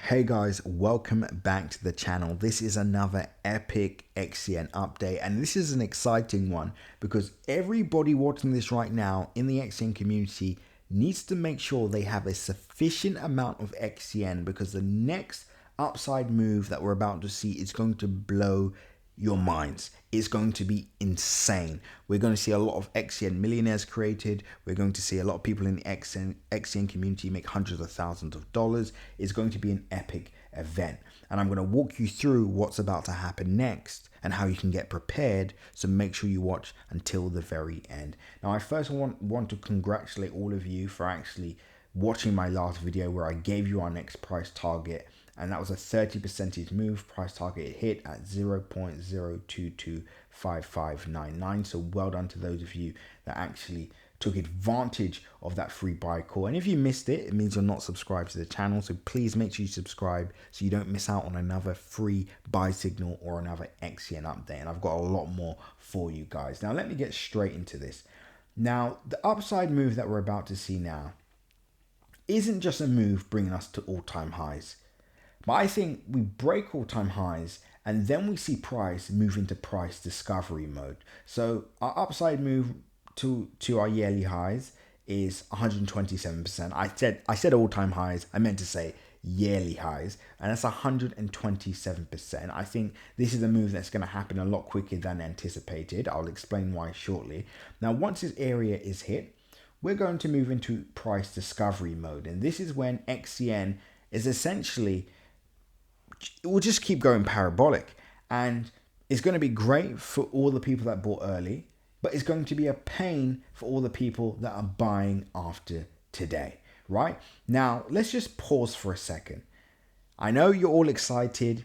Hey guys, welcome back to the channel. This is another epic Xcn update, and this is an exciting one because everybody watching this right now in the Xcn community needs to make sure they have a sufficient amount of Xcn, because the next upside move that we're about to see is going to blow your minds. It's going to be insane. We're going to see a lot of Xcn millionaires created. We're going to see a lot of people in the Xcn community make hundreds of thousands of dollars. It's going to be an epic event. And I'm going to walk you through what's about to happen next and how you can get prepared. So make sure you watch until the very end. Now, I first want to congratulate all of you for actually watching my last video where I gave you our next price target, and that was a 30% move. Price target hit at 0.0225599. So well done to those of you that actually took advantage of that free buy call. And if you missed it, it means you're not subscribed to the channel. So please make sure you subscribe so you don't miss out on another free buy signal or another Xcn update. And I've got a lot more for you guys. Now let me get straight into this. Now, the upside move that we're about to see now isn't just a move bringing us to all-time highs. But I think we break all-time highs and then we see price move into price discovery mode. So our upside move to our yearly highs is 127%. I said all-time highs. I meant to say yearly highs, and that's 127%. I think this is a move that's going to happen a lot quicker than anticipated. I'll explain why shortly. Now, once this area is hit, we're going to move into price discovery mode, and this is when Xcn is essentially, it will just keep going parabolic, and it's going to be great for all the people that bought early, but it's going to be a pain for all the people that are buying after today, right? Now, let's just pause for a second. I know you're all excited.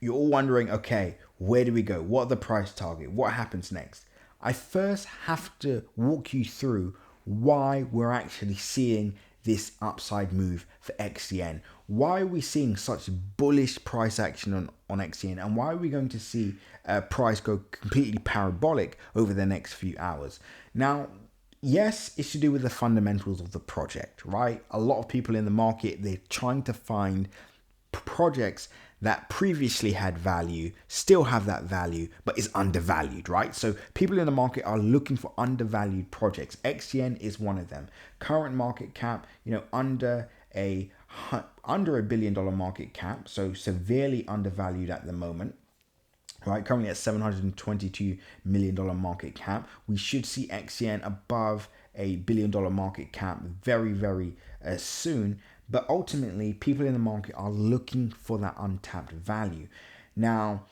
You're all wondering, okay, where do we go? What are the price target? What happens next? I first have to walk you through why we're actually seeing this upside move for Xcn. Why are we seeing such bullish price action on Xcn, and why are we going to see price go completely parabolic over the next few hours? Now, yes, it's to do with the fundamentals of the project, right? A lot of people in the market, they're trying to find projects that previously had value, still have that value, but is undervalued, right? So people in the market are looking for undervalued projects. Xcn is one of them. Current market cap, under a $1 billion market cap, so severely undervalued at the moment. Right, currently at $722 million market cap. We should see Xcn above $1 billion market cap very, very soon. But ultimately, people in the market are looking for that untapped value. Now,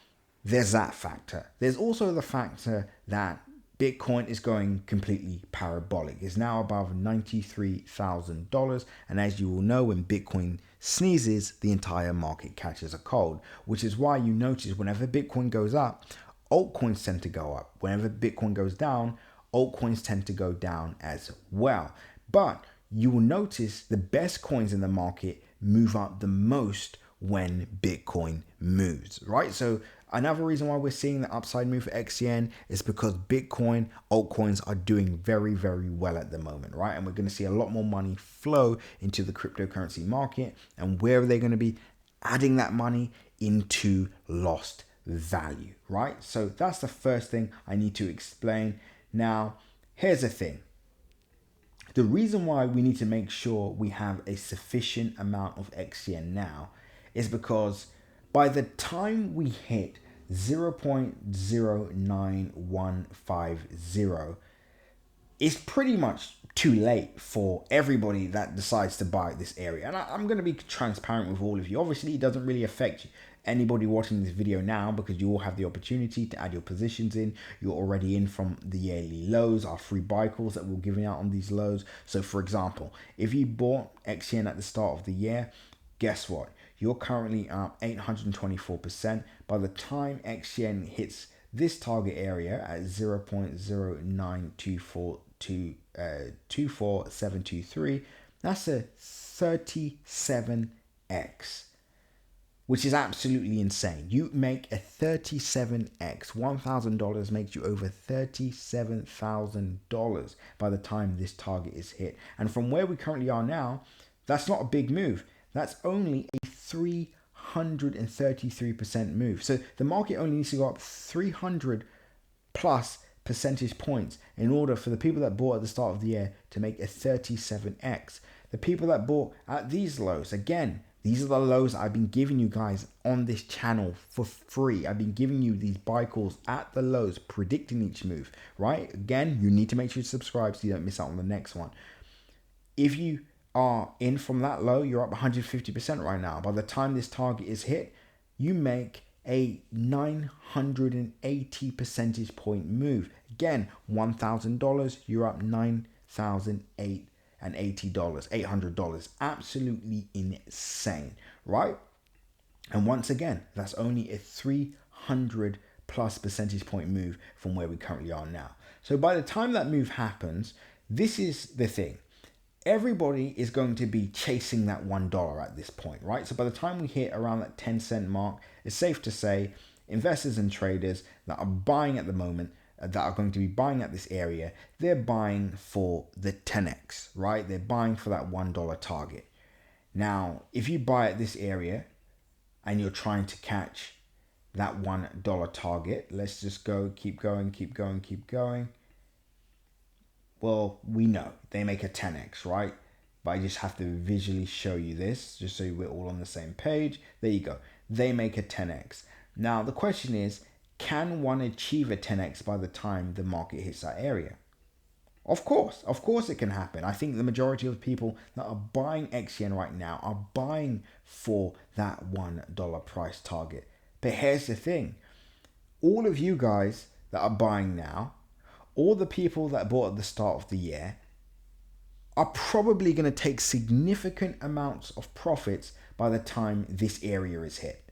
there's that factor. There's also the factor that Bitcoin is going completely parabolic. It's now above $93,000. And as you all know, when Bitcoin sneezes, the entire market catches a cold, which is why you notice whenever Bitcoin goes up, altcoins tend to go up. Whenever Bitcoin goes down, altcoins tend to go down as well. But you will notice the best coins in the market move up the most when Bitcoin moves, right? So another reason why we're seeing the upside move for Xcn is because Bitcoin altcoins are doing very, very well at the moment, right? And we're going to see a lot more money flow into the cryptocurrency market. And where are they going to be adding that money? Into lost value, right? So that's the first thing I need to explain. Now, here's the thing. The reason why we need to make sure we have a sufficient amount of Xcn now is because by the time we hit 0.09150, it's pretty much too late for everybody that decides to buy this area. And I'm going to be transparent with all of you. Obviously, it doesn't really affect anybody watching this video now because you all have the opportunity to add your positions in. You're already in from the yearly lows, our free buy calls that we're giving out on these lows. So for example, if you bought Xcn at the start of the year, guess what? You're currently up 824%. By the time Xcn hits this target area at 0.0924723, that's a 37x. Which is absolutely insane. You make a 37x. $1,000 makes you over $37,000 by the time this target is hit. And from where we currently are now, that's not a big move. That's only a 333% move. So the market only needs to go up 300 plus percentage points in order for the people that bought at the start of the year to make a 37x. The people that bought at these lows, again, these are the lows I've been giving you guys on this channel for free. I've been giving you these buy calls at the lows, predicting each move, right? Again, you need to make sure you subscribe so you don't miss out on the next one. If you are in from that low, you're up 150% right now. By the time this target is hit, you make a 980 percentage point move. Again, $1,000, you're up $800. Absolutely insane, right? And once again, that's only a 300 plus percentage point move from where we currently are now. So by the time that move happens, this is the thing. Everybody is going to be chasing that $1 at this point, right? So by the time we hit around that 10-cent mark, it's safe to say investors and traders that are buying at the moment, that are going to be buying at this area, they're buying for the 10x, right? They're buying for that $1 target. Now, if you buy at this area and you're trying to catch that $1 target, let's just go, keep going. Well, we know they make a 10x, right? But I just have to visually show you this just so we're all on the same page. There you go. They make a 10x. Now, the question is, can one achieve a 10x by the time the market hits that area? Of course it can happen. I think the majority of people that are buying Xcn right now are buying for that $1 price target. But here's the thing. All of you guys that are buying now, all the people that bought at the start of the year are probably going to take significant amounts of profits by the time this area is hit.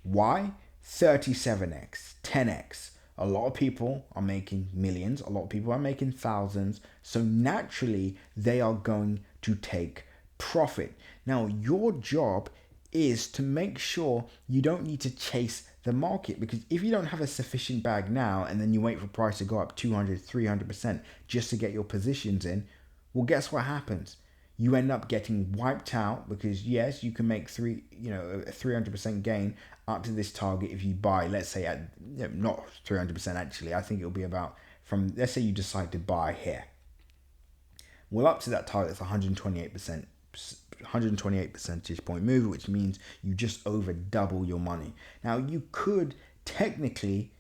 Why? 37x, 10x. A lot of people are making millions. A lot of people are making thousands. So naturally, they are going to take profit. Now, your job is to make sure you don't need to chase the market, because if you don't have a sufficient bag now and then you wait for price to go up 200-300% just to get your positions in, well, guess what happens? You end up getting wiped out, because yes, you can make a 300% gain up to this target if you buy, let's say at, not 300% actually, I think it'll be about from, let's say you decide to buy here. Well, up to that target, it's 128 percentage point move, which means you just over double your money. Now, you could technically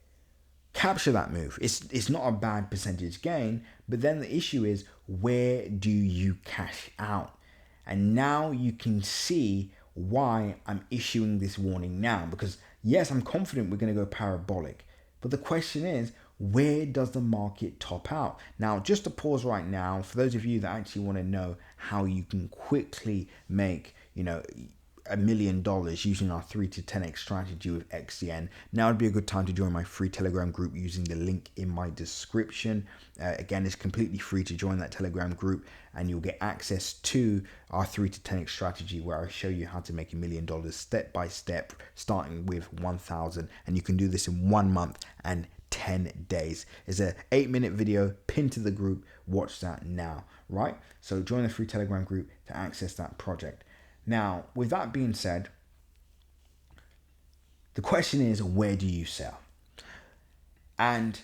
capture that move. It's not a bad percentage gain, but then the issue is, where do you cash out? And now you can see why I'm issuing this warning now, because yes, I'm confident we're going to go parabolic, but the question is, where does the market top out? Now, just to pause right now, for those of you that actually want to know how you can quickly make, $1 million using our 3 to 10x strategy with Xcn, now would be a good time to join my free Telegram group using the link in my description. Again, it's completely free to join that Telegram group, and you'll get access to our 3 to 10x strategy, where I show you how to make $1 million step by step, starting with 1,000, and you can do this in 1 month and 10 days. It's a 8-minute video pinned to the group. Watch that now, right? So join the free Telegram group to access that project. Now, with that being said, the question is, where do you sell? And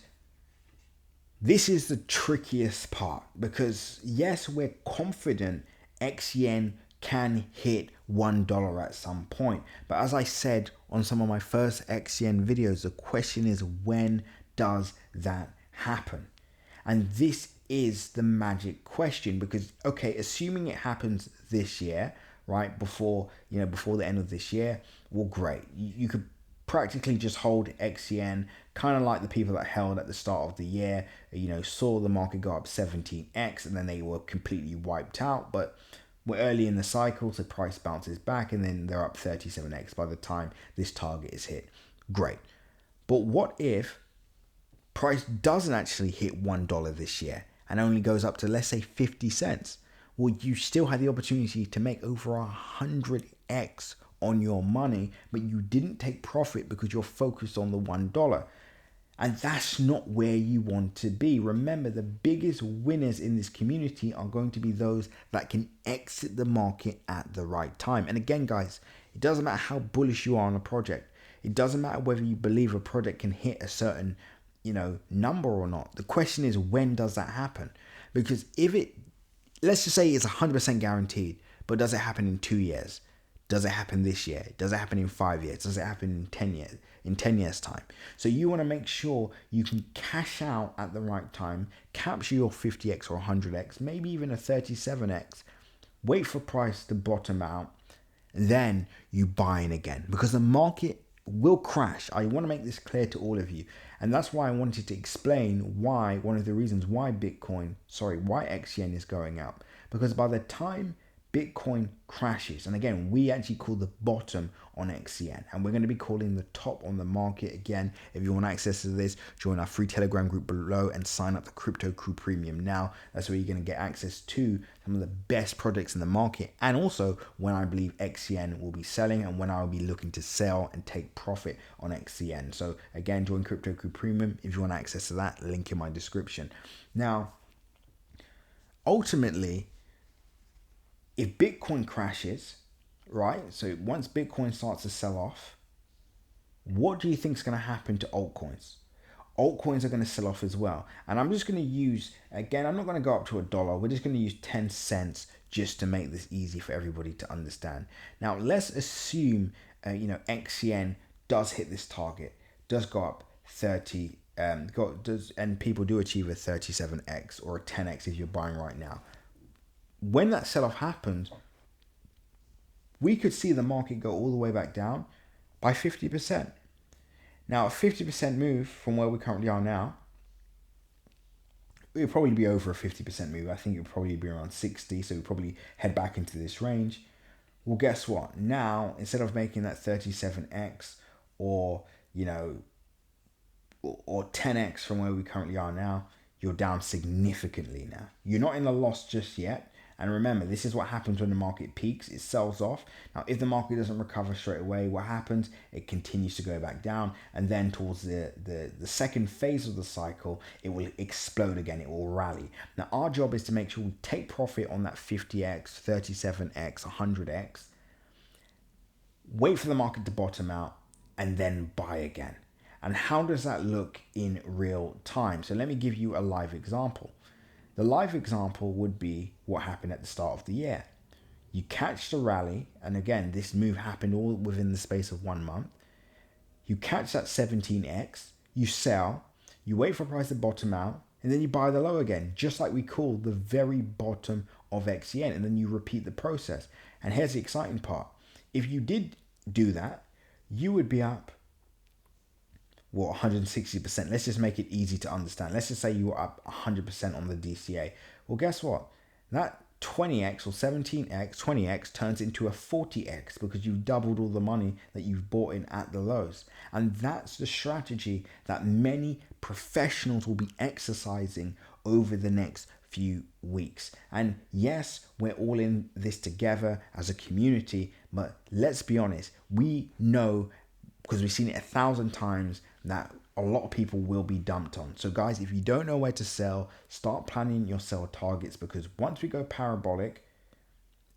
this is the trickiest part, because yes, we're confident Xcn can hit $1 at some point. But as I said on some of my first Xcn videos, the question is, when does that happen? And this is the magic question, because, okay, assuming it happens this year, right, before the end of this year, well, great. You could practically just hold Xcn, kind of like the people that held at the start of the year, saw the market go up 17x and then they were completely wiped out. But we're early in the cycle, so price bounces back and then they're up 37x by the time this target is hit. Great. But what if price doesn't actually hit $1 this year and only goes up to, let's say, 50 cents? Well, you still had the opportunity to make over 100x on your money, but you didn't take profit because you're focused on the $1. And that's not where you want to be. Remember, the biggest winners in this community are going to be those that can exit the market at the right time. And again, guys, it doesn't matter how bullish you are on a project. It doesn't matter whether you believe a project can hit a certain, number or not. The question is, when does that happen? Because let's just say it's 100% guaranteed, but does it happen in 2 years? Does it happen this year? Does it happen in 5 years? Does it happen in 10 years? In 10 years time? So you want to make sure you can cash out at the right time, capture your 50x or 100x, maybe even a 37x, wait for price to bottom out, then you buy in again, because the market will crash. I want to make this clear to all of you. And that's why I wanted to explain one of the reasons why Xcn is going up. Because by the time Bitcoin crashes, and again, we actually call the bottom on Xcn, and we're going to be calling the top on the market again. If you want access to this, join our free Telegram group below and sign up the Crypto Crew Premium now. That's where you're going to get access to some of the best projects in the market, and also when I believe Xcn will be selling and when I will be looking to sell and take profit on Xcn. So again, join Crypto Crew Premium if you want access to that. Link in my description. Now, ultimately, if Bitcoin crashes, right? So once Bitcoin starts to sell off, what do you think is going to happen to altcoins? Altcoins are going to sell off as well. And I'm just going to use, again, I'm not going to go up to $1. We're just going to use 10 cents just to make this easy for everybody to understand. Now, let's assume, Xcn does hit this target, does go up 30, and people do achieve a 37x or a 10x if you're buying right now. When that sell-off happens, we could see the market go all the way back down by 50%. Now, a 50% move from where we currently are now, it would probably be over a 50% move. I think it would probably be around 60, so we'd probably head back into this range. Well, guess what? Now, instead of making that 37x or 10x from where we currently are now, you're down significantly now. You're not in a loss just yet. And remember, this is what happens when the market peaks. It sells off. Now, if the market doesn't recover straight away, what happens? It continues to go back down. And then towards the second phase of the cycle, it will explode again. It will rally. Now, our job is to make sure we take profit on that 50x, 37x, 100x. Wait for the market to bottom out and then buy again. And how does that look in real time? So let me give you a live example. The live example would be what happened at the start of the year. You catch the rally, and again, this move happened all within the space of 1 month. You catch that 17x, you sell, you wait for price to bottom out, and then you buy the low again, just like we call the very bottom of Xcn, and then you repeat the process. And here's the exciting part. If you did do that, you would be up 160%. Let's just make it easy to understand. Let's just say you were up 100% on the DCA. Well, guess what? That 20x or 17x, 20x turns into a 40x because you've doubled all the money that you've bought in at the lows. And that's the strategy that many professionals will be exercising over the next few weeks. And yes, we're all in this together as a community, but let's be honest, we know, because we've seen it 1,000 times, that a lot of people will be dumped on. So guys, if you don't know where to sell, start planning your sell targets, because once we go parabolic,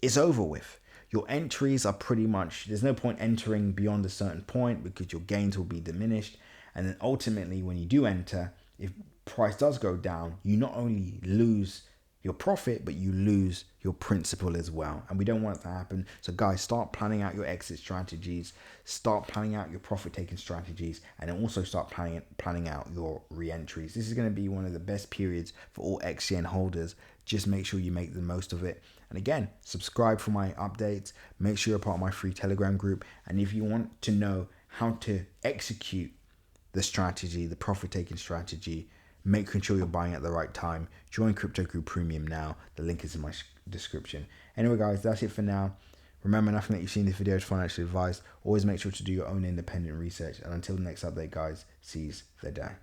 it's over with. Your entries are pretty much, there's no point entering beyond a certain point because your gains will be diminished. And then ultimately, when you do enter, if price does go down, you not only lose your profit, but you lose your principal as well. And we don't want it to happen. So guys, start planning out your exit strategies, start planning out your profit taking strategies, and then also start planning out your re-entries. This is going to be one of the best periods for all Xcn holders. Just make sure you make the most of it. And again, subscribe for my updates. Make sure you're part of my free Telegram group. And if you want to know how to execute the strategy, the profit taking strategy, making sure you're buying at the right time, join Crypto Crew Premium now. The link is in my description. Anyway, guys, that's it for now. Remember, nothing that you see in this video is financial advice. Always make sure to do your own independent research. And until the next update, guys, seize the day.